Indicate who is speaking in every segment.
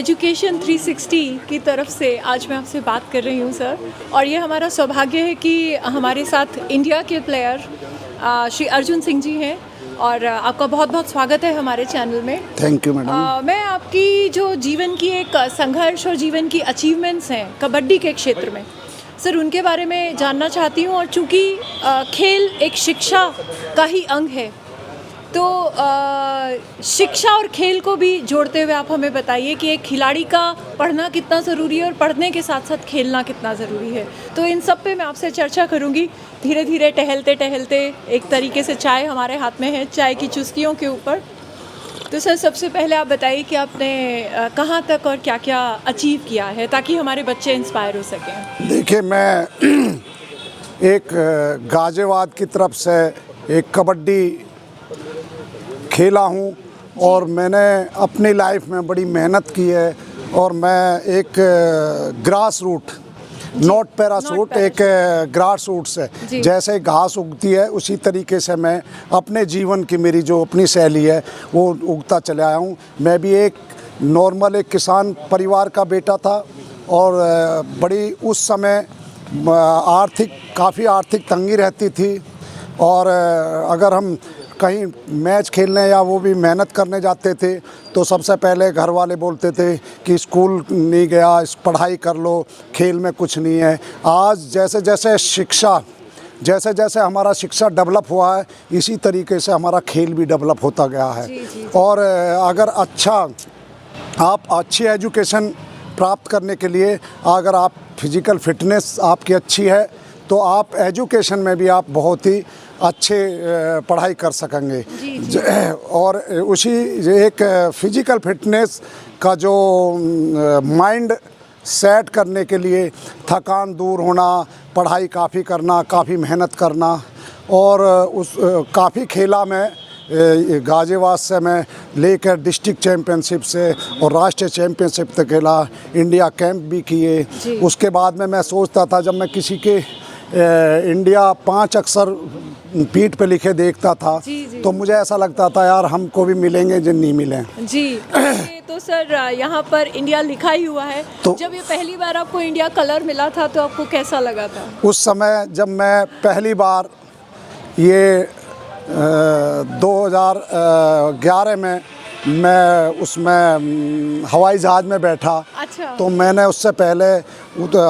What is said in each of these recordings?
Speaker 1: Education 360 की तरफ से आज मैं आपसे बात कर रही हूँ सर, और ये हमारा सौभाग्य है कि हमारे साथ इंडिया के प्लेयर श्री अर्जुन सिंह जी हैं, और आपका बहुत बहुत स्वागत है हमारे चैनल में।
Speaker 2: Thank you madam.
Speaker 1: मैं आपकी जो जीवन की एक संघर्ष और जीवन की अचीवमेंट्स हैं कबड्डी के क्षेत्र में सर, उनके बारे में जानना चाहती हूँ। और चूँकि खेल एक शिक्षा का ही अंग है, तो शिक्षा और खेल को भी जोड़ते हुए आप हमें बताइए कि एक खिलाड़ी का पढ़ना कितना ज़रूरी है और पढ़ने के साथ साथ खेलना कितना ज़रूरी है। तो इन सब पे मैं आपसे चर्चा करूँगी धीरे धीरे, टहलते टहलते। एक तरीके से चाय हमारे हाथ में है, चाय की चुस्कियों के ऊपर। तो सर, सबसे पहले आप बताइए कि आपने कहाँ तक और क्या क्या अचीव किया है, ताकि हमारे बच्चे इंस्पायर हो सकें।
Speaker 2: देखिए, मैं एक गाजियाबाद की तरफ से एक कबड्डी खेला हूँ, और मैंने अपनी लाइफ में बड़ी मेहनत की है। और मैं एक ग्रास रूट, नॉट पैरासूट, एक ग्रास रूट से जैसे घास उगती है उसी तरीके से मैं अपने जीवन की, मेरी जो अपनी शैली है वो उगता चले आया हूँ। मैं भी एक नॉर्मल एक किसान परिवार का बेटा था, और बड़ी उस समय काफ़ी आर्थिक तंगी रहती थी। और अगर हम कहीं मैच खेलने या वो भी मेहनत करने जाते थे तो सबसे पहले घर वाले बोलते थे कि स्कूल नहीं गया, पढ़ाई कर लो, खेल में कुछ नहीं है। आज जैसे जैसे हमारा शिक्षा डेवलप हुआ है, इसी तरीके से हमारा खेल भी डेवलप होता गया है। जी। और अगर आप अच्छी एजुकेशन प्राप्त करने के लिए, अगर आप फिज़िकल फिटनेस आपकी अच्छी है तो आप एजुकेशन में भी आप बहुत ही अच्छे पढ़ाई कर सकेंगे। जी। और उसी एक फिज़िकल फिटनेस का जो माइंड सेट करने के लिए थकान दूर होना, पढ़ाई काफ़ी करना, काफ़ी मेहनत करना, और उस काफ़ी खेला मैं गाजियाबाद से मैं लेकर डिस्ट्रिक्ट चैम्पियनशिप से और राष्ट्रीय चैम्पियनशिप तक खेला, इंडिया कैंप भी किए। उसके बाद में मैं सोचता था, जब मैं किसी के इंडिया 5 अक्षर पीठ पे लिखे देखता था, तो मुझे ऐसा लगता था यार हमको भी मिलेंगे जिन नहीं मिले। जी।
Speaker 1: तो सर, यहाँ पर इंडिया लिखा ही हुआ है। तो जब ये पहली बार आपको इंडिया कलर मिला था तो आपको कैसा लगा था?
Speaker 2: उस समय जब मैं पहली बार ये 2011 में मैं उसमें हवाई जहाज़ में बैठा। अच्छा। तो मैंने उससे पहले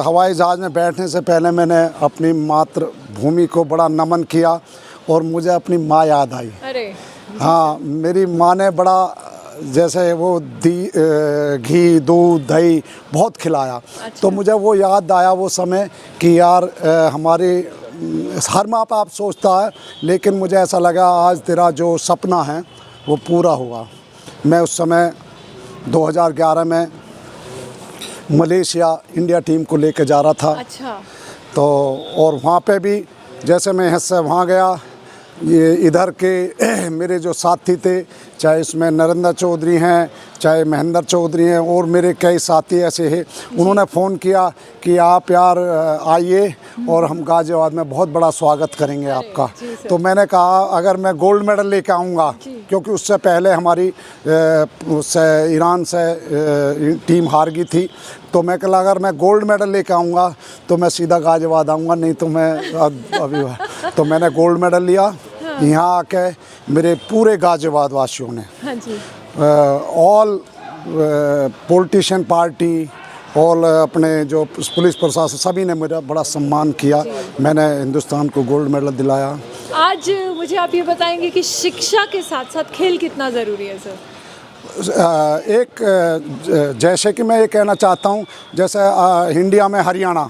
Speaker 2: हवाई जहाज़ में बैठने से पहले मैंने अपनी मातृभूमि को बड़ा नमन किया, और मुझे अपनी माँ याद आई। अरे हाँ, मेरी माँ ने बड़ा जैसे वो घी, दूध, दही बहुत खिलाया। अच्छा। तो मुझे वो याद आया वो समय कि यार हमारी हर माँ बाप सोचता है, लेकिन मुझे ऐसा लगा आज तेरा जो सपना है वो पूरा हुआ। मैं उस समय 2011 में मलेशिया इंडिया टीम को लेकर जा रहा था। अच्छा। तो और वहाँ पे भी जैसे मैं यहाँ से वहाँ गया, ये इधर के मेरे जो साथी थे, चाहे इसमें नरेंद्र चौधरी हैं, चाहे महेंद्र चौधरी हैं, और मेरे कई साथी ऐसे हैं, उन्होंने फ़ोन किया कि आप यार आइए और हम गाजियाबाद में बहुत बड़ा स्वागत करेंगे आपका। तो मैंने कहा अगर मैं गोल्ड मेडल लेकर आऊँगा, क्योंकि उससे पहले हमारी ईरान से टीम हार गई थी, तो मैं कहा अगर मैं गोल्ड मेडल लेकर आऊँगा तो मैं सीधा गाजियाबाद आऊँगा, नहीं तो मैं अभी तो मैंने गोल्ड मेडल लिया। यहाँ आके मेरे पूरे गाजियाबाद वासियों ने, ऑल पॉलिटिशियन पार्टी, ऑल अपने जो पुलिस प्रशासन, सभी ने मेरा बड़ा सम्मान किया। मैंने हिंदुस्तान को गोल्ड मेडल दिलाया।
Speaker 1: आज मुझे आप ये बताएंगे कि शिक्षा के साथ साथ खेल कितना ज़रूरी है सर?
Speaker 2: जैसे कि मैं ये कहना चाहता हूँ, जैसे इंडिया में हरियाणा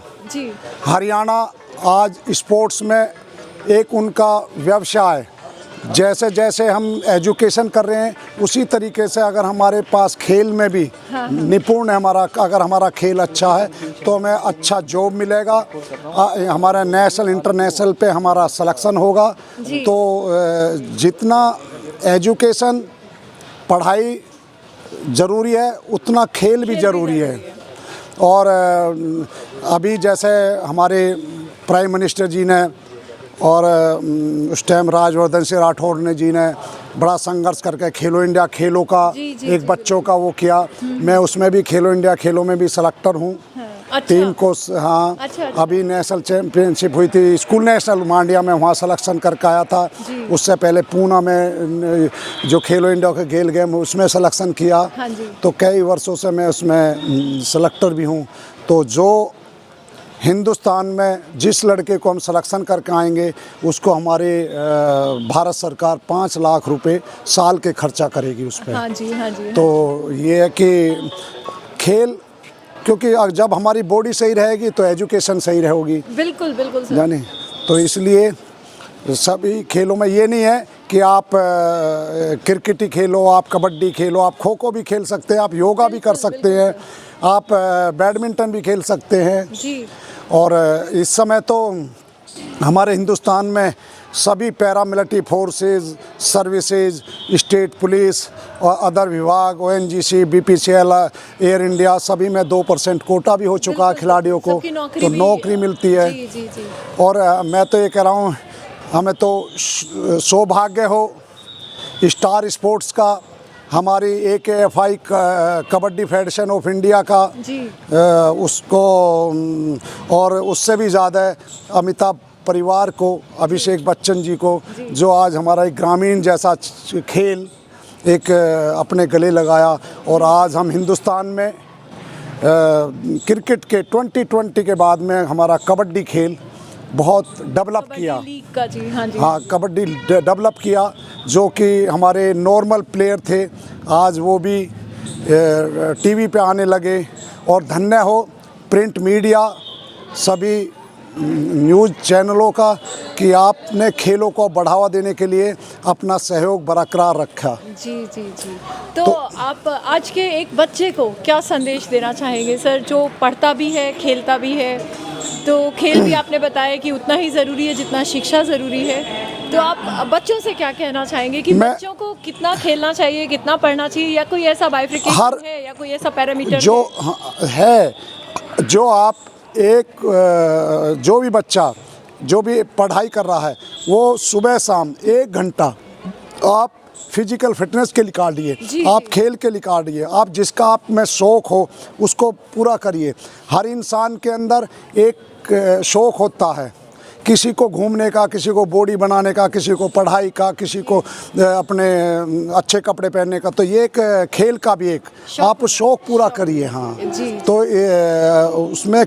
Speaker 2: आज स्पोर्ट्स में एक उनका व्यवसाय, जैसे जैसे हम एजुकेशन कर रहे हैं उसी तरीके से अगर हमारे पास खेल में भी निपुण है अगर हमारा खेल अच्छा है तो हमें अच्छा जॉब मिलेगा, हमारा नेशनल इंटरनेशनल पे हमारा सिलेक्शन होगा। तो जितना एजुकेशन पढ़ाई ज़रूरी है उतना खेल भी ज़रूरी है। और अभी जैसे हमारे प्राइम मिनिस्टर जी ने और उस टाइम राजवर्धन सिंह राठौड़ ने जी ने बड़ा संघर्ष करके खेलो इंडिया खेलों का एक बच्चों का वो किया। मैं उसमें भी खेलो इंडिया खेलों में भी सेलेक्टर हूँ।
Speaker 1: अच्छा।
Speaker 2: टीम को हाँ
Speaker 1: अच्छा।
Speaker 2: अभी नेशनल चैम्पियनशिप हुई थी स्कूल नेशनल मांडिया में, वहाँ सिलेक्शन करके आया था। उससे पहले पूना में जो खेलो इंडिया के खेल गेम उसमें सिलेक्शन किया।
Speaker 1: हाँ
Speaker 2: तो कई वर्षों से मैं उसमें सेलेक्टर भी हूँ। तो जो हिंदुस्तान में जिस लड़के को हम सिलेक्शन करके आएंगे उसको हमारे भारत सरकार 5 लाख रुपए साल के खर्चा करेगी उस पर।
Speaker 1: हाँ जी।
Speaker 2: तो ये है कि खेल, क्योंकि जब हमारी बॉडी सही रहेगी तो एजुकेशन सही रहेगी।
Speaker 1: बिल्कुल सर।
Speaker 2: जाने तो इसलिए सभी खेलों में ये नहीं है कि आप क्रिकेट ही खेलो, आप कबड्डी खेलो, आप खो खो भी खेल सकते हैं, आप योगा भी कर सकते हैं, आप बैडमिंटन भी खेल सकते हैं
Speaker 1: जी।
Speaker 2: और इस समय तो हमारे हिंदुस्तान में सभी paramilitary forces, services, state police और अदर विभाग, ONGC, BPCL, एयर इंडिया सभी में 2% कोटा भी हो चुका है खिलाड़ियों को, तो नौकरी मिलती है।
Speaker 1: जी।
Speaker 2: और मैं तो ये कह रहा हूँ हमें तो सौभाग्य हो स्टार स्पोर्ट्स का, हमारी AKFI kabaddi federation of India का उसको, और उससे भी ज़्यादा अमिताभ परिवार को, अभिषेक बच्चन जी को, जो आज हमारा एक ग्रामीण जैसा खेल एक अपने गले लगाया। और आज हम हिंदुस्तान में क्रिकेट के 2020 के बाद में हमारा कबड्डी खेल बहुत डेवलप किया। हाँ कबड्डी डेवलप किया, जो कि हमारे नॉर्मल प्लेयर थे आज वो भी टीवी पे आने लगे। और धन्य हो प्रिंट मीडिया, सभी न्यूज़ चैनलों का कि आपने खेलों को बढ़ावा देने के लिए अपना सहयोग बरकरार रखा।
Speaker 1: जी। तो आप आज के एक बच्चे को क्या संदेश देना चाहेंगे सर, जो पढ़ता भी है खेलता भी है? तो खेल भी आपने बताया कि उतना ही ज़रूरी है जितना शिक्षा ज़रूरी है, तो आप बच्चों से क्या कहना चाहेंगे कि बच्चों को कितना खेलना चाहिए, कितना पढ़ना चाहिए, या कोई ऐसा बाइफिकेशन है या कोई ऐसा पैरामीटर
Speaker 2: जो है जो आप जो भी बच्चा जो भी पढ़ाई कर रहा है वो सुबह शाम 1 घंटा आप फिजिकल फिटनेस के लिए काटिए, आप खेल के लिए काटिए, आप जिसका आप में शौक़ हो उसको पूरा करिए। हर इंसान के अंदर एक शौक़ होता है, किसी को घूमने का, किसी को बॉडी बनाने का, किसी को पढ़ाई का, किसी को अपने अच्छे कपड़े पहनने का। तो ये एक खेल का भी एक आप शौक़ पूरा करिए। हाँ तो उसमें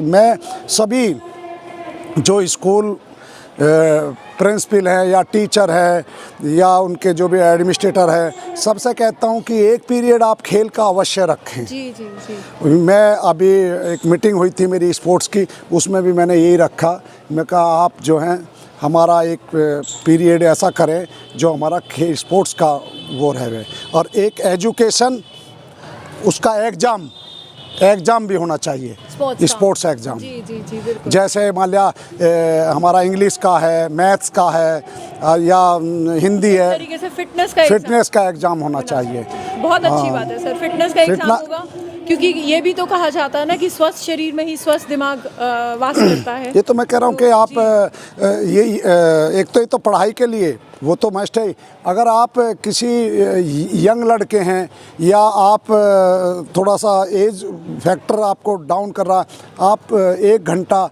Speaker 2: मैं सभी जो स्कूल प्रिंसिपल है या टीचर है या उनके जो भी एडमिनिस्ट्रेटर है, सबसे कहता हूँ कि एक पीरियड आप खेल का अवश्य रखें। जी। मैं अभी एक मीटिंग हुई थी मेरी स्पोर्ट्स की, उसमें भी मैंने यही रखा। मैं कहा आप जो हैं हमारा एक पीरियड ऐसा करें जो हमारा खेल स्पोर्ट्स का वो रहे, और एक एजुकेशन उसका एग्ज़ाम भी होना चाहिए, स्पोर्ट्स एग्ज़ाम।
Speaker 1: जी,
Speaker 2: जैसे मान लिया हमारा इंग्लिश का है, मैथ्स का है या हिंदी है,
Speaker 1: तरीके से फिटनेस
Speaker 2: का एग्ज़ाम होना चाहिए।
Speaker 1: बहुत अच्छी बात है सर, फिटनेस का एग्ज़ाम होगा, क्योंकि ये भी तो कहा जाता है ना कि स्वस्थ शरीर में ही स्वस्थ दिमाग वास करता है।
Speaker 2: ये तो मैं कह रहा हूँ कि आप ये एक तो ये तो पढ़ाई के लिए वो तो मस्ट है। अगर आप किसी यंग लड़के हैं या आप थोड़ा सा एज फैक्टर आपको डाउन कर रहा है, आप 1 घंटा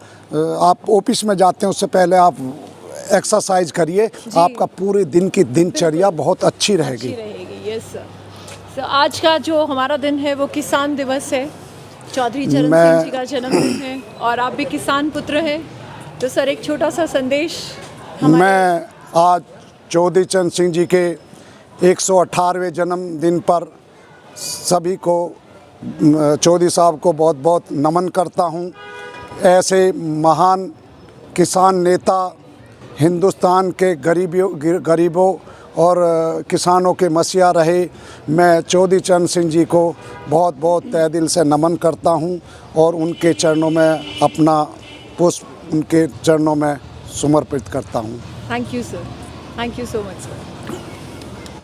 Speaker 2: आप ऑफिस में जाते हैं उससे पहले आप एक्सरसाइज करिए, आपका पूरे दिन की दिनचर्या बहुत अच्छी रहेगी।
Speaker 1: Yes sir. तो आज का जो हमारा दिन है वो किसान दिवस है, चौधरी चरण सिंह जी का जन्मदिन है और आप भी किसान पुत्र हैं, तो सर एक छोटा सा संदेश।
Speaker 2: मैं आज चौधरी चरण सिंह जी के 118वें जन्मदिन पर सभी को, चौधरी साहब को बहुत बहुत नमन करता हूं। ऐसे महान किसान नेता, हिंदुस्तान के गरीबों और किसानों के मसीहा रहे। मैं चौधरी चरण सिंह जी को बहुत बहुत तहे दिल से नमन करता हूं और उनके चरणों में अपना पुष्प उनके चरणों में समर्पित करता हूं।
Speaker 1: Thank you sir, thank you so much sir.